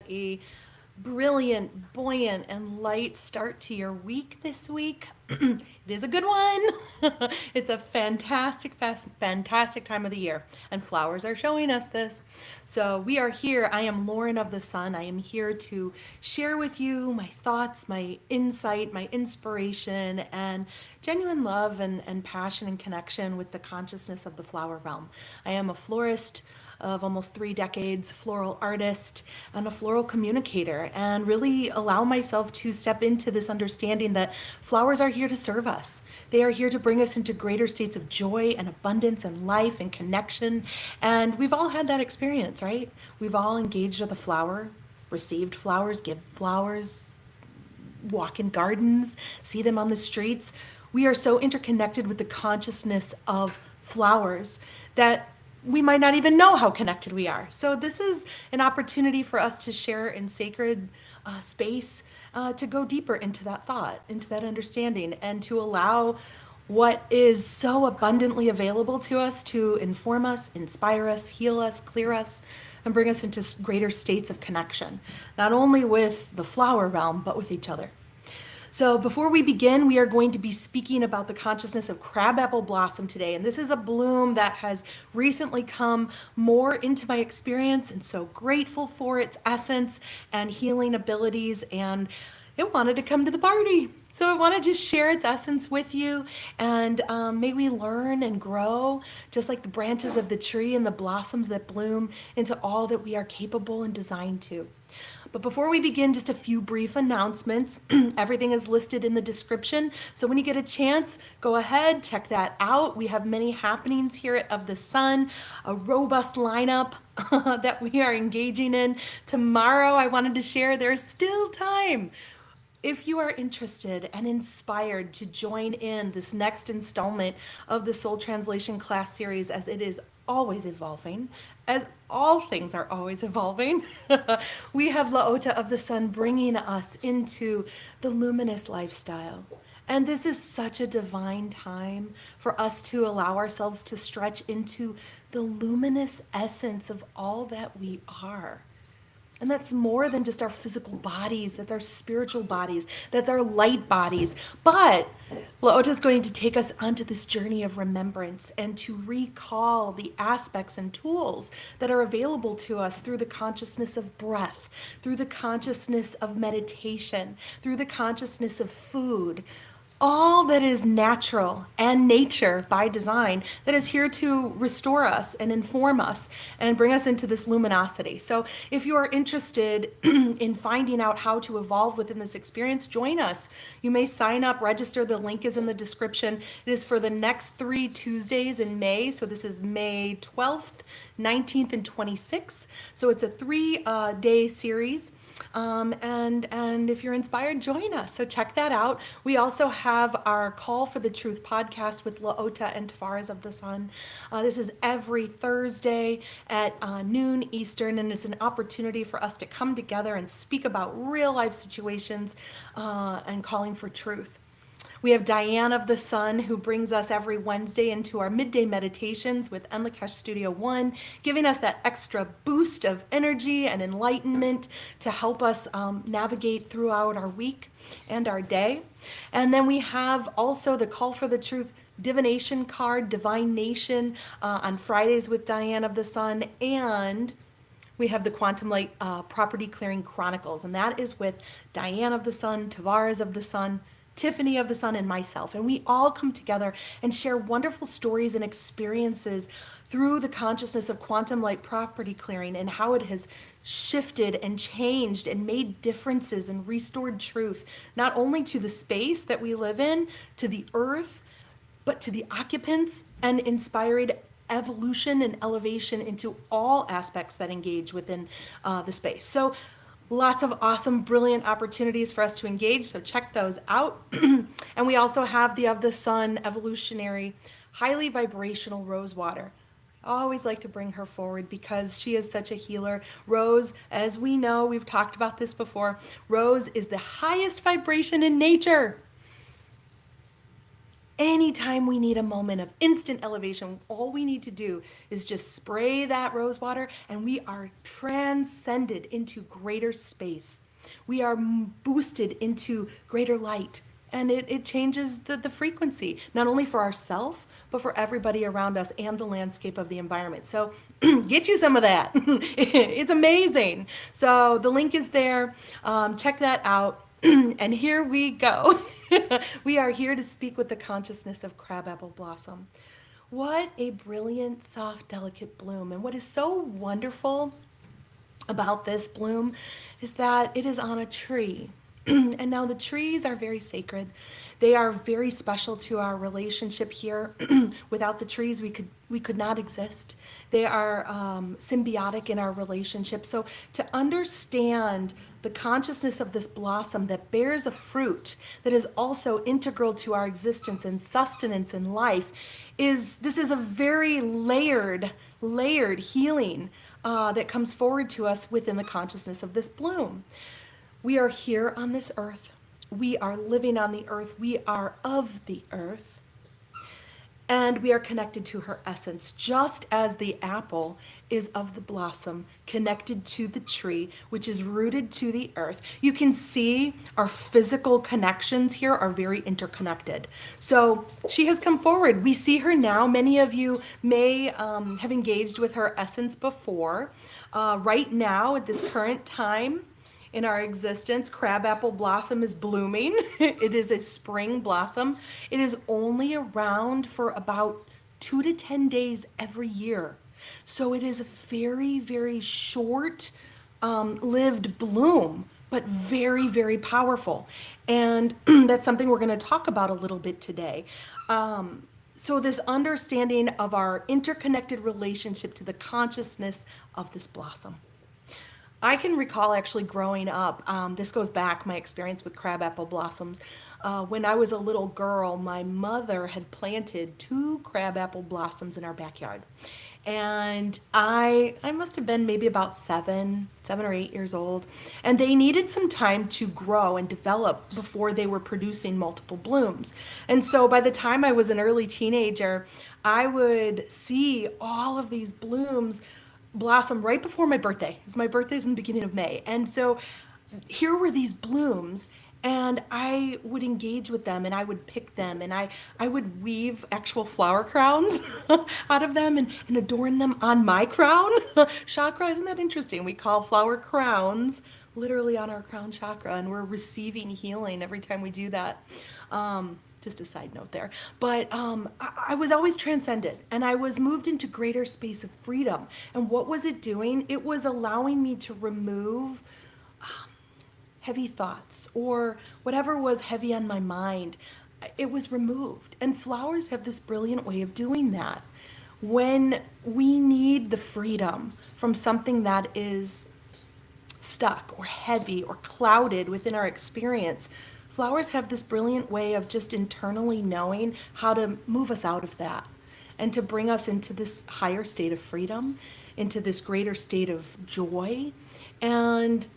A brilliant, buoyant, and light start to your week this week. It is a good one. It's a fantastic time of the year, and flowers are showing us this. So we are here. I am Lauren of the Sun. I am here to share with you my thoughts, my insight, my inspiration, and genuine love and passion and connection with the consciousness of the flower realm. I am a florist of almost 3 decades, floral artist, and a floral communicator, and really allow myself to step into this understanding that flowers are here to serve us. They are here to bring us into greater states of joy and abundance and life and connection. And we've all had that experience, right? We've all engaged with a flower, received flowers, give flowers, walk in gardens, see them on the streets. We are so interconnected with the consciousness of flowers that we might not even know how connected we are. So this is an opportunity for us to share in sacred space, to go deeper into that thought, into that understanding, and to allow what is so abundantly available to us to inform us, inspire us, heal us, clear us, and bring us into greater states of connection, not only with the flower realm, but with each other. So before we begin, we are going to be speaking about the consciousness of crabapple blossom today. And this is a bloom that has recently come more into my experience, and so grateful for its essence and healing abilities. And it wanted to come to the party. So I wanted to share its essence with you, and may we learn and grow just like the branches of the tree and the blossoms that bloom into all that we are capable and designed to. But before we begin, just a few brief announcements. Everything is listed in the description. So when you get a chance, go ahead, check that out. We have many happenings here at OfTheSun, a robust lineup that we are engaging in. Tomorrow, I wanted to share there's still time. If you are interested and inspired to join in this next installment of the Soul Translation class series, as it is always evolving, as all things are always evolving, we have LaOta of the Sun bringing us into the luminous lifestyle. And this is such a divine time for us to allow ourselves to stretch into the luminous essence of all that we are. And that's more than just our physical bodies, that's our spiritual bodies, that's our light bodies. But LaOta is going to take us onto this journey of remembrance and to recall the aspects and tools that are available to us through the consciousness of breath, through the consciousness of meditation, through the consciousness of food, all that is natural and nature by design that is here to restore us and inform us and bring us into this luminosity. So if you are interested in finding out how to evolve within this experience, join us. You may sign up, register. The link is in the description. It is for the next 3 Tuesdays in May. So this is May 12th, 19th, and 26th. So it's a 3-day series. And if you're inspired, join us. So check that out. We also have our Call for the Truth podcast with LaOta and Tavares of the Sun. This is every Thursday at noon Eastern, and it's an opportunity for us to come together and speak about real life situations and calling for truth. We have Diane of the Sun, who brings us every Wednesday into our midday meditations with Enlakesh Studio One, giving us that extra boost of energy and enlightenment to help us navigate throughout our week and our day. And then we have also the Call for the Truth divination card, Divine Nation, on Fridays with Diane of the Sun, and we have the Quantum Light Property Clearing Chronicles, and that is with Diane of the Sun, Tavares of the Sun, Tiffany of the Sun, and myself. And we all come together and share wonderful stories and experiences through the consciousness of quantum light property clearing and how it has shifted and changed and made differences and restored truth, not only to the space that we live in, to the earth, but to the occupants, and inspired evolution and elevation into all aspects that engage within the space. So lots of awesome, brilliant opportunities for us to engage, so check those out. And we also have the Of the Sun evolutionary, highly vibrational rose water. I always like to bring her forward because she is such a healer. Rose, as we know, we've talked about this before, Rose is the highest vibration in nature. Anytime we need a moment of instant elevation, all we need to do is just spray that rose water and we are transcended into greater space. We are boosted into greater light. And it changes the frequency, not only for ourselves, but for everybody around us and the landscape of the environment. So get you some of that. It's amazing. So the link is there. Check that out. And here we go. We are here to speak with the consciousness of crabapple blossom. What a brilliant, soft, delicate bloom. And what is so wonderful about this bloom is that it is on a tree. And now the trees are very sacred. They are very special to our relationship here. Without the trees, we could not exist. They are symbiotic in our relationship. So to understand the consciousness of this blossom that bears a fruit that is also integral to our existence and sustenance in life this is a very layered healing that comes forward to us within the consciousness of this bloom. We are here on this earth. We are living on the earth. We are of the earth. And we are connected to her essence, just as the apple is of the blossom, connected to the tree, which is rooted to the earth. You can see our physical connections here are very interconnected. So she has come forward. We see her now. Many of you may have engaged with her essence before. Right now, at this current time, in our existence, crabapple blossom is blooming. It is a spring blossom. It is only around for about 2 to 10 days every year. So it is a very, very short lived bloom, but very, very powerful. And that's something we're going to talk about a little bit today. So this understanding of our interconnected relationship to the consciousness of this blossom. I can recall actually growing up, this goes back, my experience with crabapple blossoms. When I was a little girl, my mother had planted 2 crabapple blossoms in our backyard. And I must have been maybe about 7 or 8 years old. And they needed some time to grow and develop before they were producing multiple blooms. And so by the time I was an early teenager, I would see all of these blooms blossom right before my birthday. My birthday's in the beginning of May. And so here were these blooms, and I would engage with them and I would pick them and I would weave actual flower crowns out of them and adorn them on my crown. Chakra, isn't that interesting? We call flower crowns literally on our crown chakra, and we're receiving healing every time we do that. Just a side note there. But I was always transcended, and I was moved into greater space of freedom. And what was it doing? It was allowing me to remove heavy thoughts or whatever was heavy on my mind. It was removed. And flowers have this brilliant way of doing that. When we need the freedom from something that is stuck or heavy or clouded within our experience, flowers have this brilliant way of just internally knowing how to move us out of that and to bring us into this higher state of freedom, into this greater state of joy, and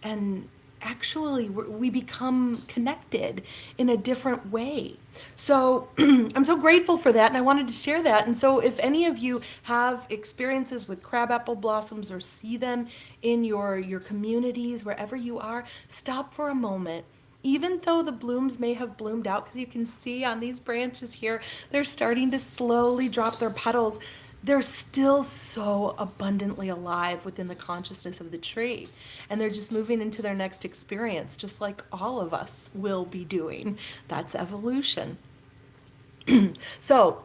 actually we become connected in a different way. So I'm so grateful for that, and I wanted to share that. And so if any of you have experiences with crabapple blossoms or see them in your communities, wherever you are, stop for a moment. Even though the blooms may have bloomed out, because you can see on these branches here, they're starting to slowly drop their petals, they're still so abundantly alive within the consciousness of the tree. And they're just moving into their next experience, just like all of us will be doing. That's evolution. So,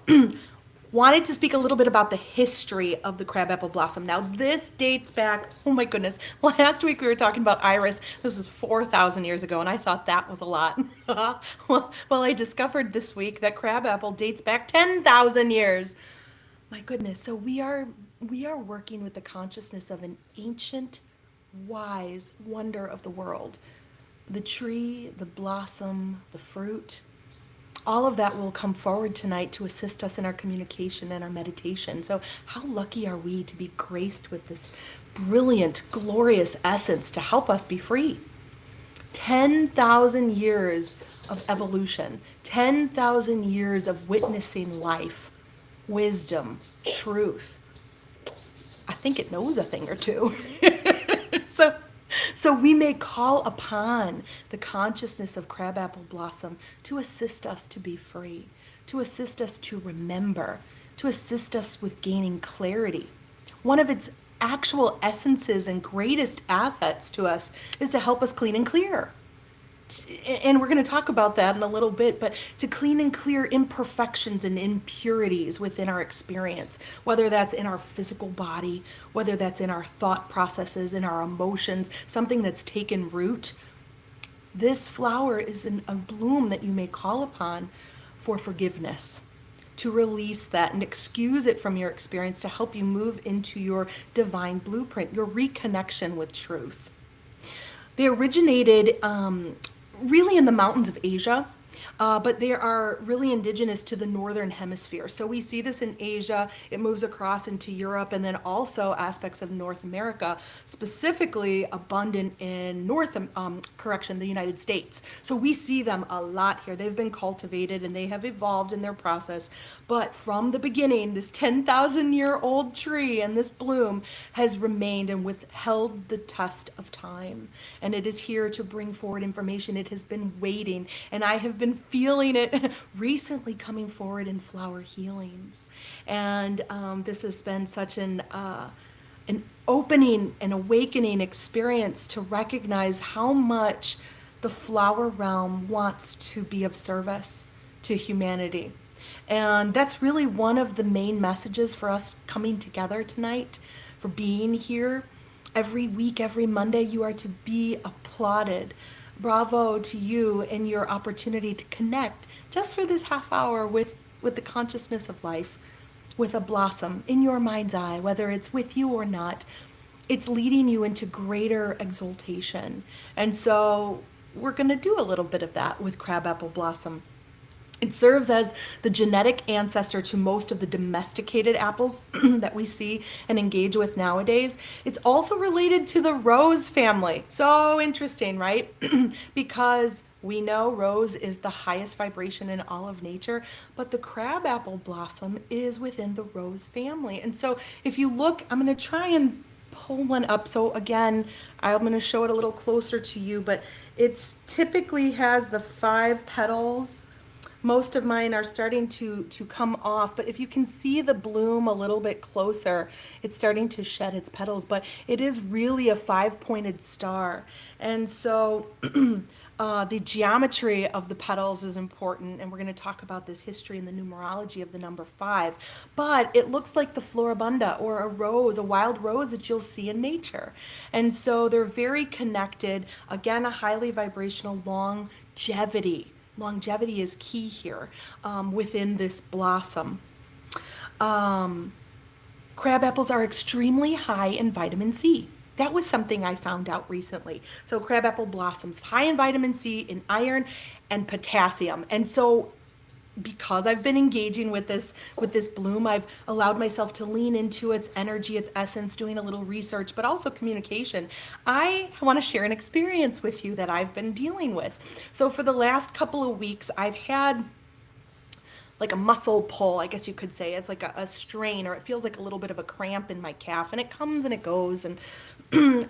wanted to speak a little bit about the history of the crabapple blossom. Now, this dates back, oh my goodness, last week we were talking about iris. This was 4,000 years ago, and I thought that was a lot. Well, I discovered this week that crabapple dates back 10,000 years. My goodness, so we are working with the consciousness of an ancient, wise wonder of the world. The tree, the blossom, the fruit, all of that will come forward tonight to assist us in our communication and our meditation. So how lucky are we to be graced with this brilliant, glorious essence to help us be free? 10,000 years of evolution, 10,000 years of witnessing life, wisdom, truth. I think it knows a thing or two. so, so we may call upon the consciousness of crabapple blossom to assist us to be free, to assist us to remember, to assist us with gaining clarity. One of its actual essences and greatest assets to us is to help us clean and clear. And we're going to talk about that in a little bit, but to clean and clear imperfections and impurities within our experience, whether that's in our physical body, whether that's in our thought processes, in our emotions, something that's taken root. This flower is a bloom that you may call upon for forgiveness, to release that and excuse it from your experience, to help you move into your divine blueprint, your reconnection with truth. They originated really in the mountains of Asia, but they are really indigenous to the northern hemisphere. So we see this in Asia, it moves across into Europe, and then also aspects of North America, specifically abundant in the United States. So we see them a lot here. They've been cultivated and they have evolved in their process. But from the beginning, this 10,000-year-old tree and this bloom has remained and withheld the test of time. And it is here to bring forward information. It has been waiting, and I have been feeling it recently coming forward in flower healings. And this has been such an opening and awakening experience to recognize how much the flower realm wants to be of service to humanity. And that's really one of the main messages for us coming together tonight, for being here. Every week, every Monday, you are to be applauded. Bravo to you and your opportunity to connect just for this half hour with the consciousness of life, with a blossom in your mind's eye, whether it's with you or not. It's leading you into greater exaltation. And so we're going to do a little bit of that with crabapple blossom. It serves as the genetic ancestor to most of the domesticated apples that we see and engage with nowadays. It's also related to the rose family. So interesting, right? Because we know rose is the highest vibration in all of nature, but the crabapple blossom is within the rose family. And so if you look, I'm going to try and pull one up. So again, I'm going to show it a little closer to you, but it's typically has the 5 petals. Most of mine are starting to come off, but if you can see the bloom a little bit closer, it's starting to shed its petals, but it is really a 5-pointed star. And so the geometry of the petals is important, and we're going to talk about this history and the numerology of the number 5. But it looks like the floribunda, or a rose, a wild rose that you'll see in nature. And so they're very connected. Again, a highly vibrational longevity. Longevity is key here within this blossom. Crab apples are extremely high in vitamin C. That was something I found out recently. So crabapple blossoms, high in vitamin C, in iron, and potassium. And so because I've been engaging with this bloom, I've allowed myself to lean into its energy, its essence, doing a little research, but also communication. I want to share an experience with you that I've been dealing with. So for the last couple of weeks, I've had like a muscle pull, I guess you could say. It's like a strain, or it feels like a little bit of a cramp in my calf, and it comes and it goes. And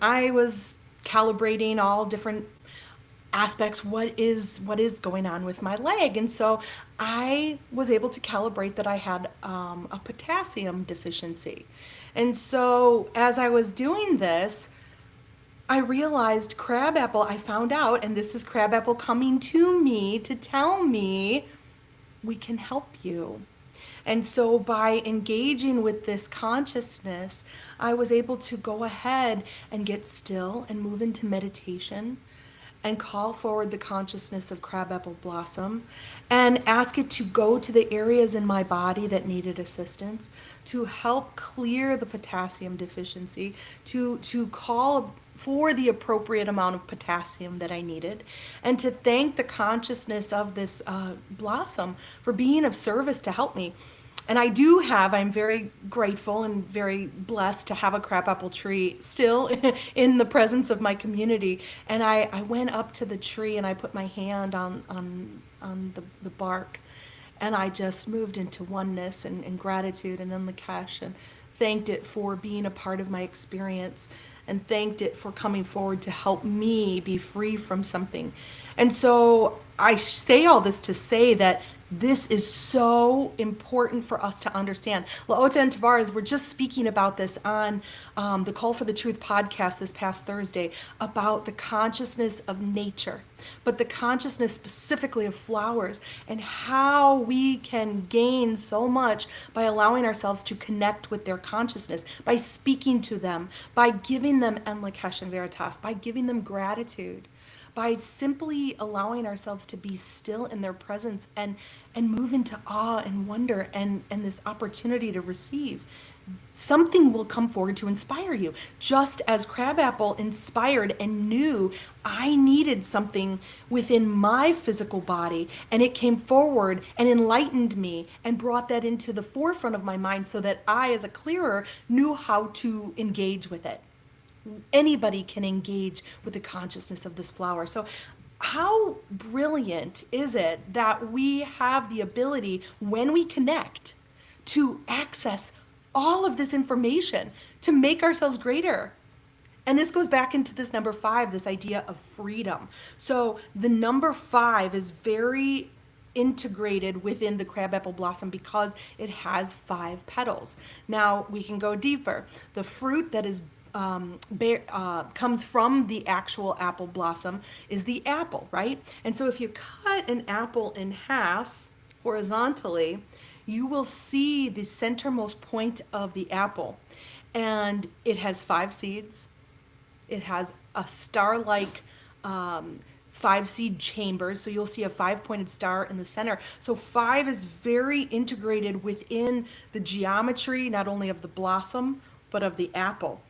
I was calibrating all different aspects, what is going on with my leg. And so I was able to calibrate that I had a potassium deficiency. And so as I was doing this, I realized crabapple, I found out, and this is crabapple coming to me to tell me, we can help you. And so by engaging with this consciousness, I was able to go ahead and get still and move into meditation and call forward the consciousness of crabapple blossom and ask it to go to the areas in my body that needed assistance, to help clear the potassium deficiency, to call for the appropriate amount of potassium that I needed, and to thank the consciousness of this blossom for being of service to help me. And I'm very grateful and very blessed to have a crabapple tree still in the presence of my community. And I went up to the tree and I put my hand on the bark, and I just moved into oneness and gratitude and Nikesh, and thanked it for being a part of my experience, and thanked it for coming forward to help me be free from something. And so I say all this to say that this is so important for us to understand. LaOta and Tavares were just speaking about this on the Call for the Truth podcast this past Thursday, about the consciousness of nature, but the consciousness specifically of flowers, and how we can gain so much by allowing ourselves to connect with their consciousness, by speaking to them, by giving them Enlakesh and Veritas, by giving them gratitude, by simply allowing ourselves to be still in their presence and move into awe and wonder and this opportunity to receive. Something will come forward to inspire you, just as crabapple inspired and knew I needed something within my physical body, and it came forward and enlightened me and brought that into the forefront of my mind so that I, as a clearer, knew how to engage with it. Anybody can engage with the consciousness of this flower. So how brilliant is it that we have the ability, when we connect, to access all of this information to make ourselves greater? And this goes back into this number 5, this idea of freedom. So the number 5 is very integrated within the crabapple blossom because it has 5 petals. Now we can go deeper. The fruit that is comes from the actual apple blossom is the apple, right? And so if you cut an apple in half horizontally, you will see the centermost point of the apple, and it has 5 seeds. It has a star-like 5 seed chambers, so you'll see a 5-pointed star in the center. So 5 is very integrated within the geometry, not only of the blossom, but of the apple.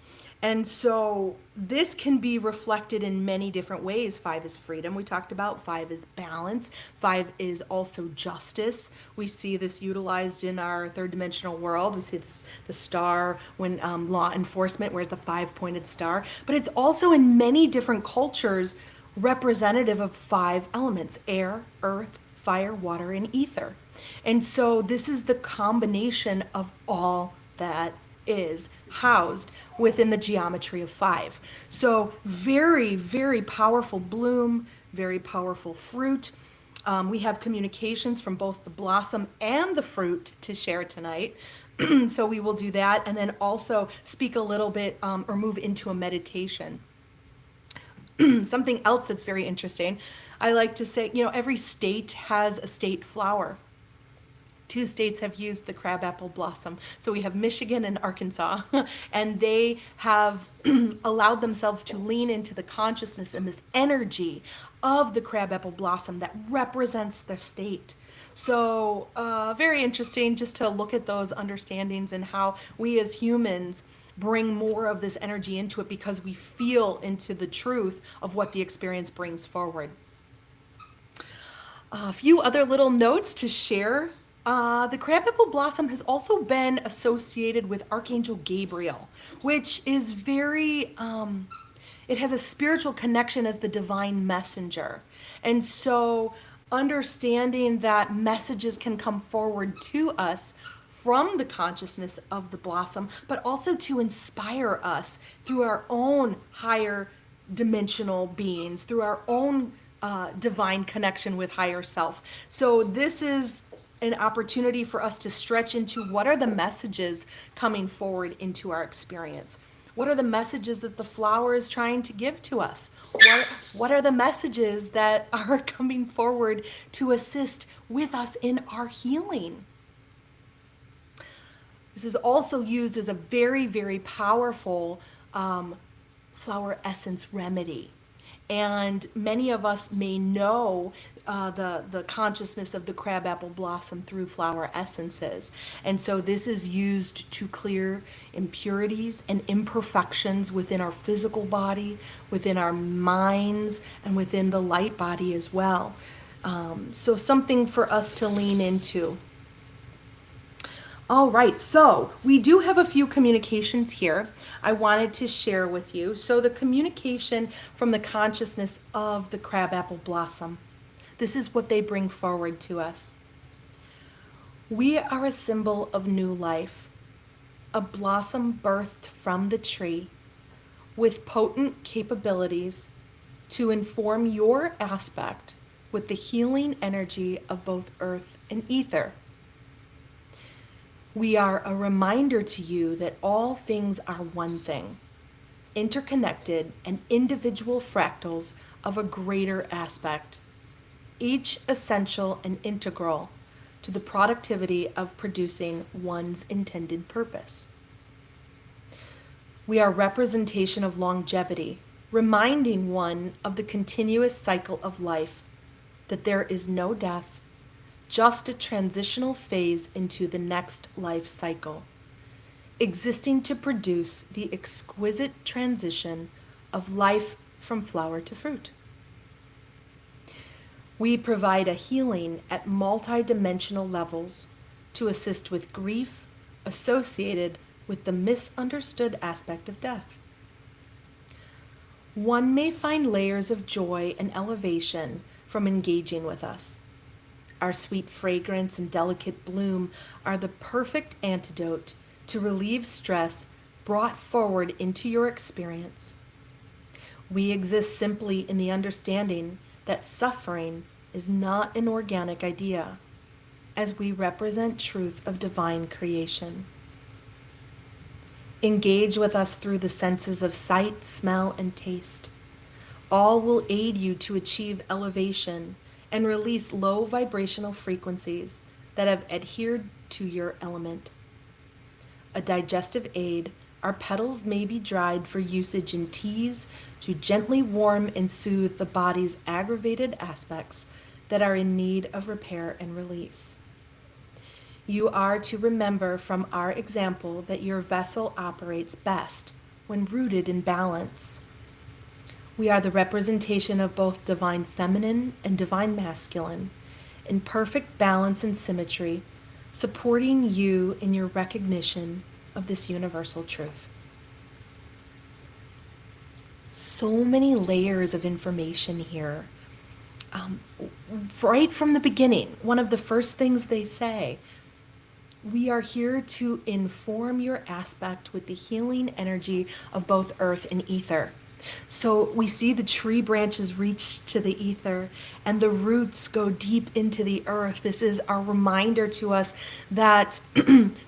And so this can be reflected in many different ways. 5 is freedom, we talked about. 5 is balance. 5 is also justice. We see this utilized in our third dimensional world. We see this, the star when law enforcement wears the 5-pointed star. But it's also in many different cultures representative of 5 elements: air, earth, fire, water, and ether. And so this is the combination of all that is housed within the geometry of 5. So very, very powerful bloom, very powerful fruit. We have communications from both the blossom and the fruit to share tonight. So we will do that, and then also speak a little bit or move into a meditation. Something else that's very interesting, I like to say, every state has a state flower. 2 states have used the crabapple blossom. So we have Michigan and Arkansas, and they have allowed themselves to lean into the consciousness and this energy of the crabapple blossom that represents their state. So very interesting just to look at those understandings and how we as humans bring more of this energy into it because we feel into the truth of what the experience brings forward. A few other little notes to share. The crabapple blossom has also been associated with Archangel Gabriel, which is very, it has a spiritual connection as the divine messenger. And so understanding that messages can come forward to us from the consciousness of the blossom, but also to inspire us through our own higher dimensional beings, through our own divine connection with higher self. So this is an opportunity for us to stretch into what are the messages coming forward into our experience. What are the messages that the flower is trying to give to us? What are the messages that are coming forward to assist with us in our healing? This is also used as a very, very powerful flower essence remedy. And many of us may know the consciousness of the crabapple blossom through flower essences. And so this is used to clear impurities and imperfections within our physical body, within our minds, and within the light body as well. So something for us to lean into. All right, so we do have a few communications here I wanted to share with you. So the communication from the consciousness of the crabapple blossom. This is what they bring forward to us. We are a symbol of new life, a blossom birthed from the tree with potent capabilities to inform your aspect with the healing energy of both earth and ether. We are a reminder to you that all things are one thing, interconnected and individual fractals of a greater aspect, each essential and integral to the productivity of producing one's intended purpose. We are representation of longevity, reminding one of the continuous cycle of life, that there is no death, just a transitional phase into the next life cycle, existing to produce the exquisite transition of life from flower to fruit. We provide a healing at multidimensional levels to assist with grief associated with the misunderstood aspect of death. One may find layers of joy and elevation from engaging with us. Our sweet fragrance and delicate bloom are the perfect antidote to relieve stress brought forward into your experience. We exist simply in the understanding that suffering is not an organic idea, as we represent truth of divine creation. Engage with us through the senses of sight, smell, and taste. All will aid you to achieve elevation and release low vibrational frequencies that have adhered to your element. A digestive aid, our petals may be dried for usage in teas to gently warm and soothe the body's aggravated aspects that are in need of repair and release. You are to remember from our example that your vessel operates best when rooted in balance. We are the representation of both divine feminine and divine masculine, in perfect balance and symmetry, supporting you in your recognition of this universal truth. So many layers of information here. Right from the beginning, one of the first things they say, we are here to inform your aspect with the healing energy of both earth and ether. So we see the tree branches reach to the ether and the roots go deep into the earth. This is our reminder to us that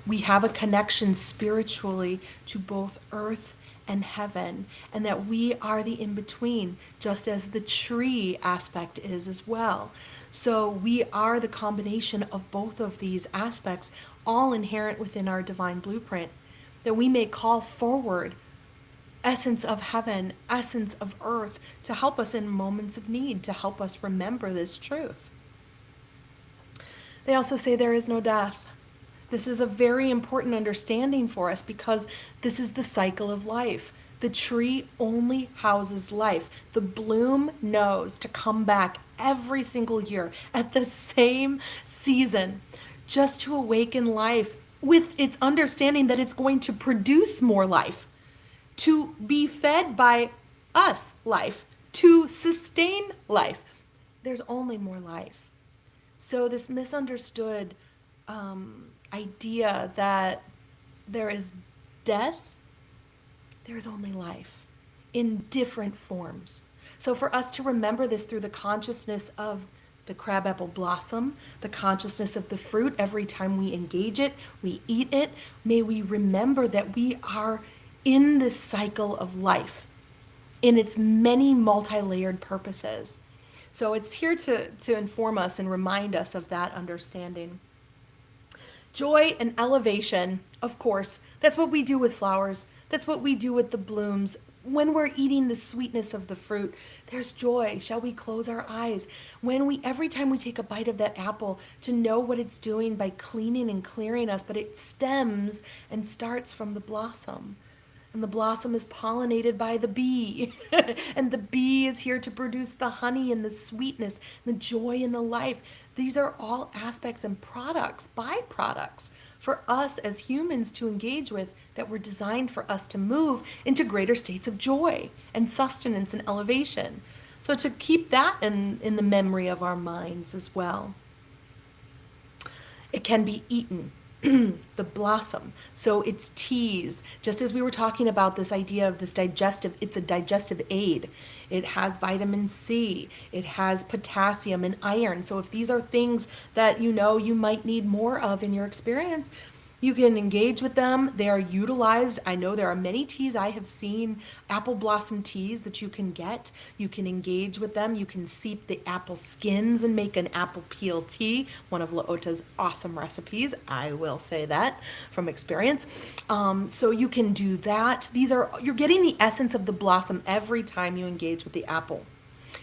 we have a connection spiritually to both earth and heaven, and that we are the in-between, just as the tree aspect is as well. So we are the combination of both of these aspects, all inherent within our divine blueprint, that we may call forward essence of heaven, essence of earth, to help us in moments of need, to help us remember this truth. They also say there is no death. This is a very important understanding for us because this is the cycle of life. The tree only houses life. The bloom knows to come back every single year at the same season, just to awaken life with its understanding that it's going to produce more life, to be fed by us life, to sustain life. There's only more life. So this misunderstood idea that there is death, there is only life in different forms. So for us to remember this through the consciousness of the crabapple blossom, the consciousness of the fruit, every time we engage it, we eat it, may we remember that we are in this cycle of life in its many multi-layered purposes. So it's here to inform us and remind us of that understanding. Joy and elevation, of course, that's what we do with flowers. That's what we do with the blooms. When we're eating the sweetness of the fruit, there's joy. Shall we close our eyes? Every time we take a bite of that apple, to know what it's doing by cleaning and clearing us, but it stems and starts from the blossom. And the blossom is pollinated by the bee. And the bee is here to produce the honey and the sweetness, the joy and the life. These are all aspects and products, byproducts for us as humans to engage with, that were designed for us to move into greater states of joy and sustenance and elevation. So to keep that in the memory of our minds as well. It can be eaten. The blossom. So it's teas. Just as we were talking about this idea of this digestive, it's a digestive aid. It has vitamin C. It has potassium and iron. So if these are things that you know you might need more of in your experience, you can engage with them. They are utilized. I know there are many teas I have seen, apple blossom teas that you can get. You can engage with them. You can seep the apple skins and make an apple peel tea, one of LaOta's awesome recipes. I will say that from experience. So you can do that. You're getting the essence of the blossom every time you engage with the apple,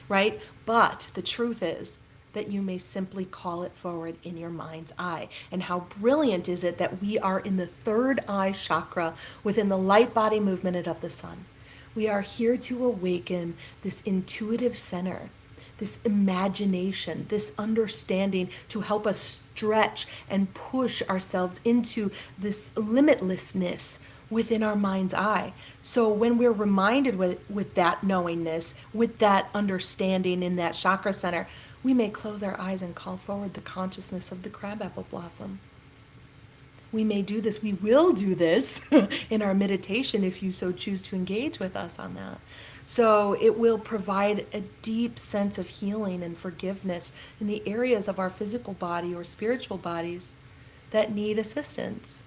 right? But the truth is, that you may simply call it forward in your mind's eye. And how brilliant is it that we are in the third eye chakra within the light body movement of the sun. We are here to awaken this intuitive center, this imagination, this understanding to help us stretch and push ourselves into this limitlessness within our mind's eye. So when we're reminded with that knowingness, with that understanding in that chakra center, we may close our eyes and call forward the consciousness of the crabapple blossom. We may do this, we will do this in our meditation if you so choose to engage with us on that. So it will provide a deep sense of healing and forgiveness in the areas of our physical body or spiritual bodies that need assistance.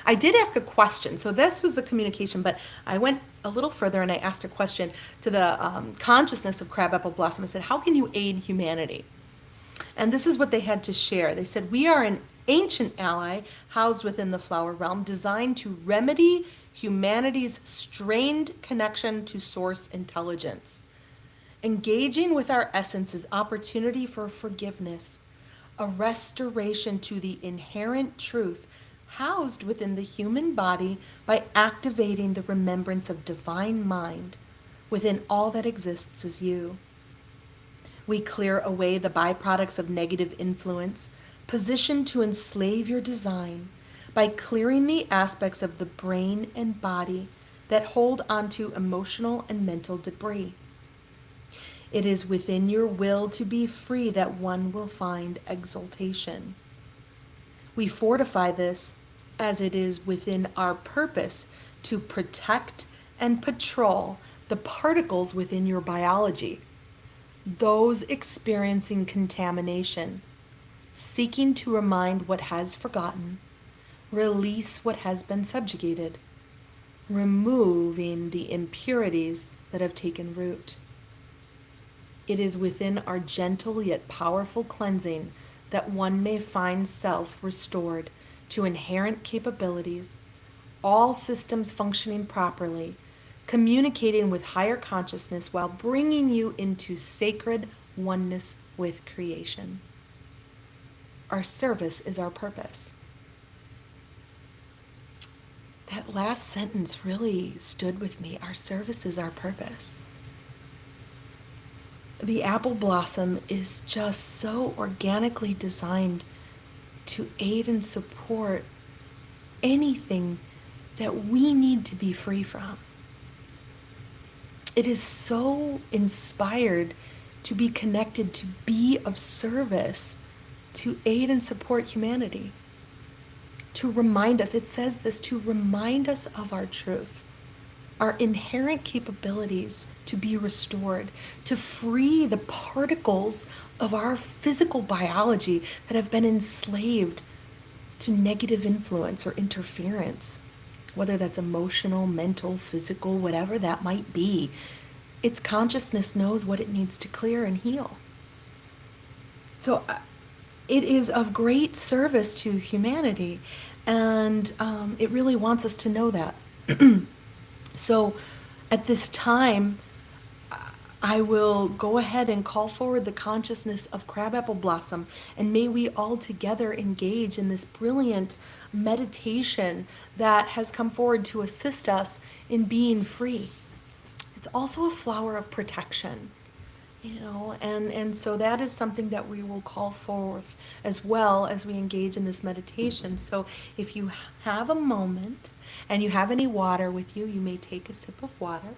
I did ask a question. So this was the communication, but I went a little further and I asked a question to the consciousness of crabapple blossom. I said, how can you aid humanity? And this is what they had to share. They said, we are an ancient ally housed within the flower realm, designed to remedy humanity's strained connection to source intelligence. Engaging with our essence is opportunity for forgiveness, a restoration to the inherent truth housed within the human body by activating the remembrance of divine mind within all that exists as you. We clear away the byproducts of negative influence, positioned to enslave your design by clearing the aspects of the brain and body that hold onto emotional and mental debris. It is within your will to be free that one will find exaltation. We fortify this as it is within our purpose to protect and patrol the particles within your biology, those experiencing contamination, seeking to remind what has forgotten, release what has been subjugated, removing the impurities that have taken root. It is within our gentle yet powerful cleansing that one may find self restored to inherent capabilities, all systems functioning properly, communicating with higher consciousness while bringing you into sacred oneness with creation. Our service is our purpose. That last sentence really stood with me. Our service is our purpose. The apple blossom is just so organically designed to aid and support anything that we need to be free from. It is so inspired to be connected, to be of service, to aid and support humanity, to remind us, it says this, to remind us of our truth, our inherent capabilities to be restored, to free the particles of our physical biology that have been enslaved to negative influence or interference, whether that's emotional, mental, physical, whatever that might be. Its consciousness knows what it needs to clear and heal. So it is of great service to humanity, and it really wants us to know that. So at this time, I will go ahead and call forward the consciousness of crabapple blossom, and may we all together engage in this brilliant meditation that has come forward to assist us in being free. It's also a flower of protection. And so that is something that we will call forth as well as we engage in this meditation. So if you have a moment and you have any water with you, you may take a sip of water.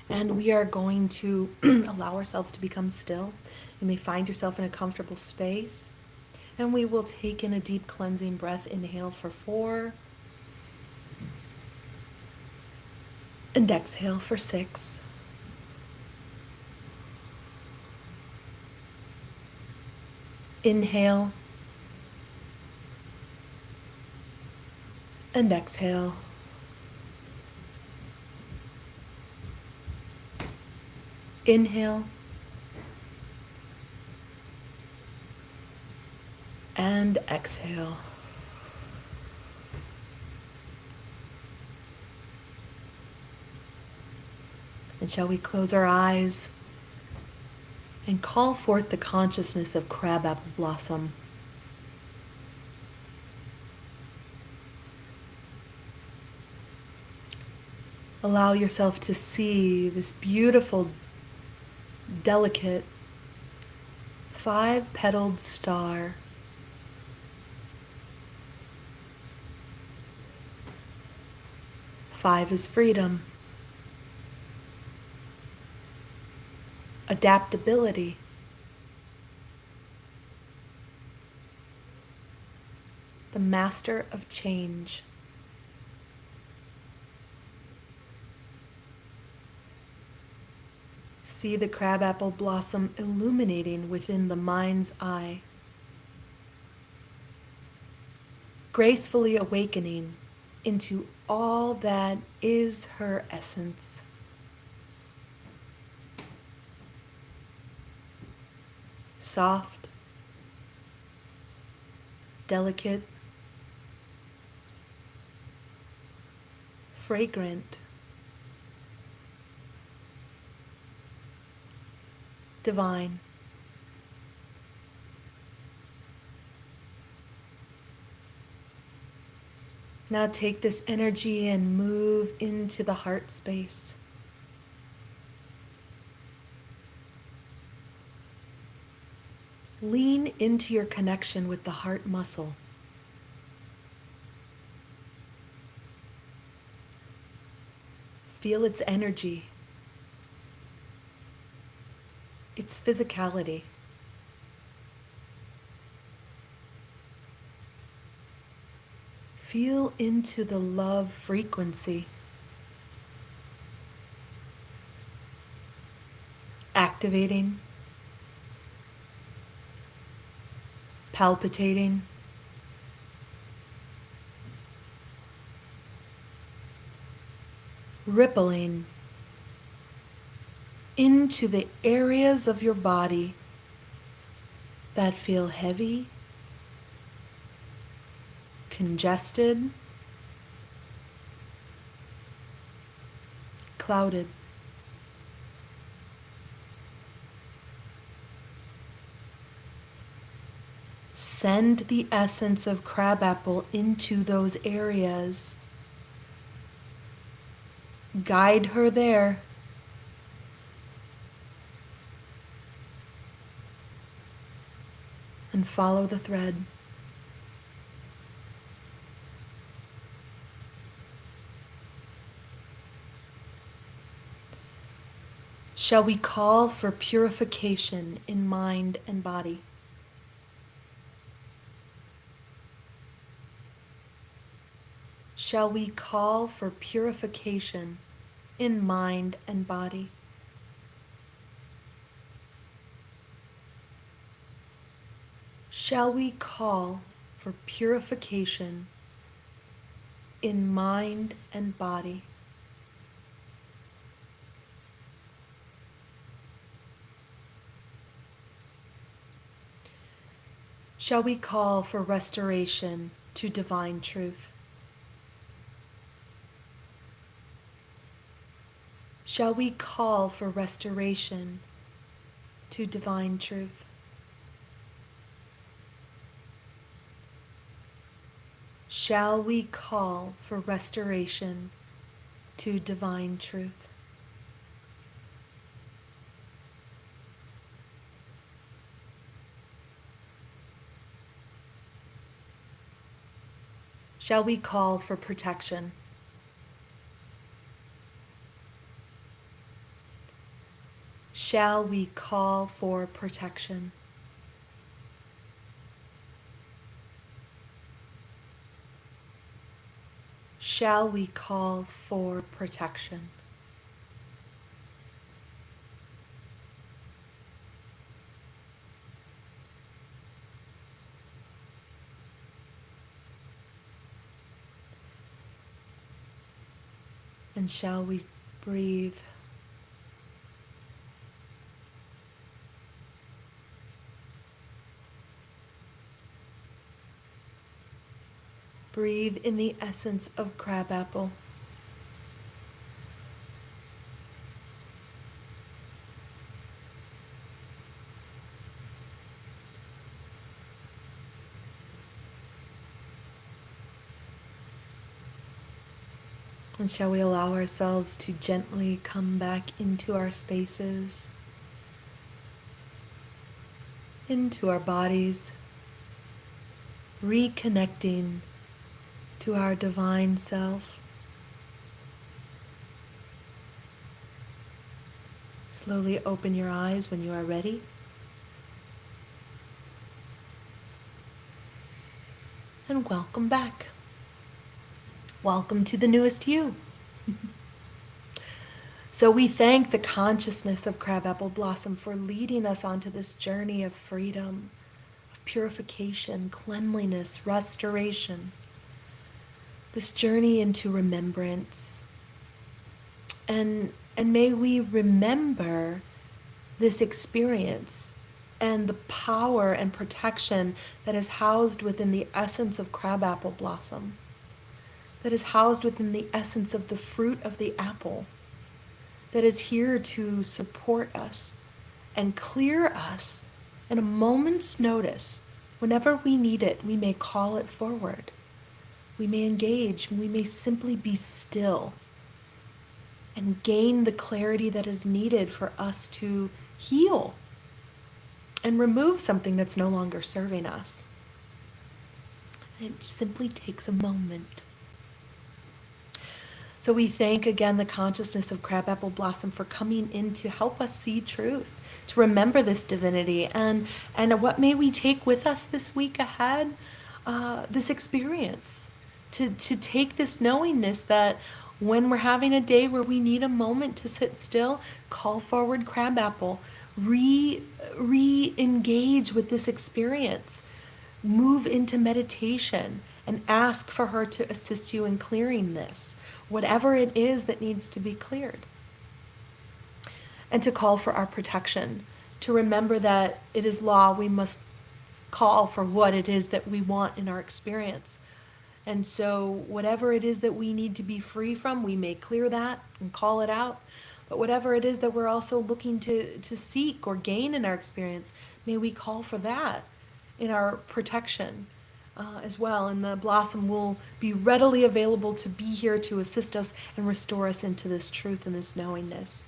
And we are going to allow ourselves to become still. You may find yourself in a comfortable space. And we will take in a deep cleansing breath. Inhale for 4. And exhale for 6. Inhale. And exhale. Inhale. And exhale. And shall we close our eyes and call forth the consciousness of crabapple blossom? Allow yourself to see this beautiful, delicate, 5-petaled star. Five is freedom, adaptability, the master of change. See the crabapple blossom illuminating within the mind's eye, gracefully awakening into all that is her essence. Soft, delicate, fragrant, divine. Now take this energy and move into the heart space. Lean into your connection with the heart muscle. Feel its energy, its physicality. Feel into the love frequency. Activating, palpitating, rippling into the areas of your body that feel heavy, congested, clouded. Send the essence of crabapple into those areas. Guide her there. And follow the thread. Shall we call for purification in mind and body? Shall we call for purification in mind and body? Shall we call for purification in mind and body? Shall we call for restoration to divine truth? Shall we call for restoration to divine truth? Shall we call for restoration to divine truth? Shall we call for protection? Shall we call for protection? Shall we call for protection? And shall we breathe? Breathe in the essence of crabapple. And shall we allow ourselves to gently come back into our spaces, into our bodies, reconnecting to our divine self. Slowly open your eyes when you are ready. And welcome back. Welcome to the newest you. So we thank the consciousness of Crabapple Blossom for leading us onto this journey of freedom, of purification, cleanliness, restoration. This journey into remembrance. And may we remember this experience and the power and protection that is housed within the essence of Crabapple Blossom, that is housed within the essence of the fruit of the apple, that is here to support us and clear us in a moment's notice. Whenever we need it, we may call it forward. We may engage, we may simply be still and gain the clarity that is needed for us to heal and remove something that's no longer serving us. It simply takes a moment. So we thank again the consciousness of Crabapple Blossom for coming in to help us see truth, to remember this divinity, and what may we take with us this week ahead, this experience, to take this knowingness that when we're having a day where we need a moment to sit still, call forward Crabapple, re-engage with this experience, move into meditation, and ask for her to assist you in clearing this, whatever it is that needs to be cleared. And to call for our protection, to remember that it is law, we must call for what it is that we want in our experience. And so whatever it is that we need to be free from, we may clear that and call it out. But whatever it is that we're also looking to seek or gain in our experience, may we call for that in our protection as well. And the blossom will be readily available to be here to assist us and restore us into this truth and this knowingness.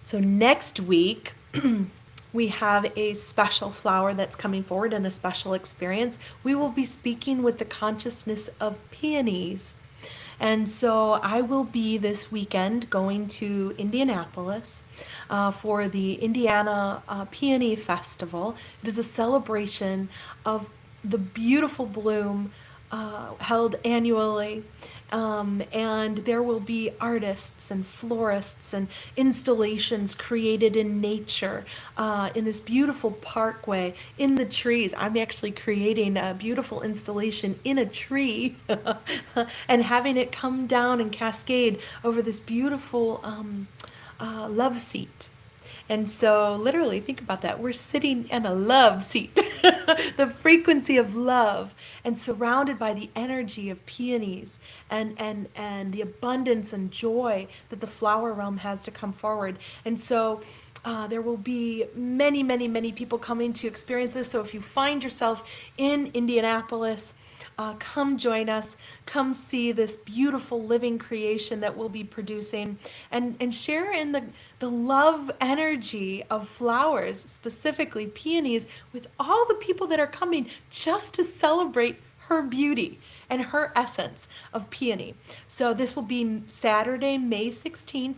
So next week, we have a special flower that's coming forward and a special experience. We will be speaking with the consciousness of peonies. And so I will be this weekend going to Indianapolis for the Indiana Peony Festival. It is a celebration of the beautiful bloom held annually. And there will be artists and florists and installations created in nature in this beautiful parkway in the trees. I'm actually creating a beautiful installation in a tree and having it come down and cascade over this beautiful love seat. And so literally think about that. We're sitting in a love seat, the frequency of love, and surrounded by the energy of peonies and the abundance and joy that the flower realm has to come forward. And so there will be many, many, many people coming to experience this. So if you find yourself in Indianapolis, come join us, come see this beautiful living creation that we'll be producing, and share in the love energy of flowers, specifically peonies, with all the people that are coming just to celebrate her beauty and her essence of peony. So this will be Saturday, May 16th.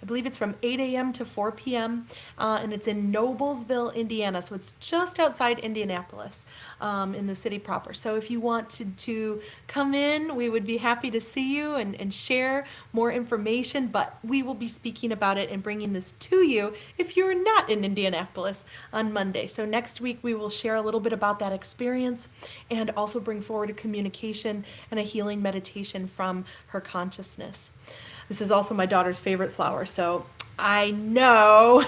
I believe it's from 8 a.m. to 4 p.m. And it's in Noblesville, Indiana. So it's just outside Indianapolis, in the city proper. So if you wanted to come in, we would be happy to see you and share more information. But we will be speaking about it and bringing this to you if you're not in Indianapolis on Monday. So next week we will share a little bit about that experience and also bring forward a communication and a healing meditation from her consciousness. This is also my daughter's favorite flower, so I know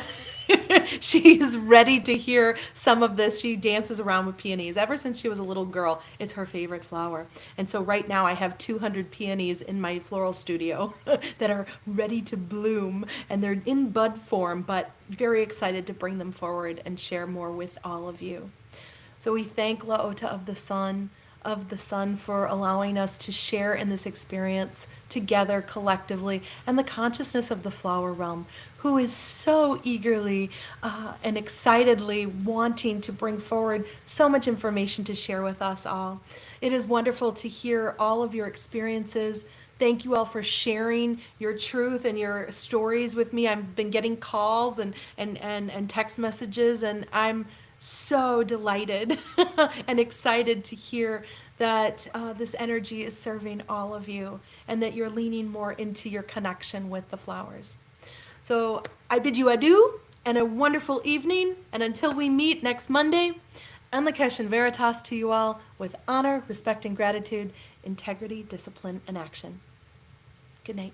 she's ready to hear some of this. She dances around with peonies. Ever since she was a little girl, it's her favorite flower. And so right now I have 200 peonies in my floral studio that are ready to bloom, and they're in bud form, but very excited to bring them forward and share more with all of you. So we thank LaOta of the sun for allowing us to share in this experience together collectively, and the consciousness of the flower realm, who is so eagerly and excitedly wanting to bring forward so much information to share with us all. It is wonderful to hear all of your experiences. Thank you all for sharing your truth and your stories with me. I've been getting calls and text messages, and I'm so delighted and excited to hear that this energy is serving all of you and that you're leaning more into your connection with the flowers. So I bid you adieu and a wonderful evening. And until we meet next Monday, Enlakesh and Veritas to you all with honor, respect, and gratitude, integrity, discipline, and action. Good night.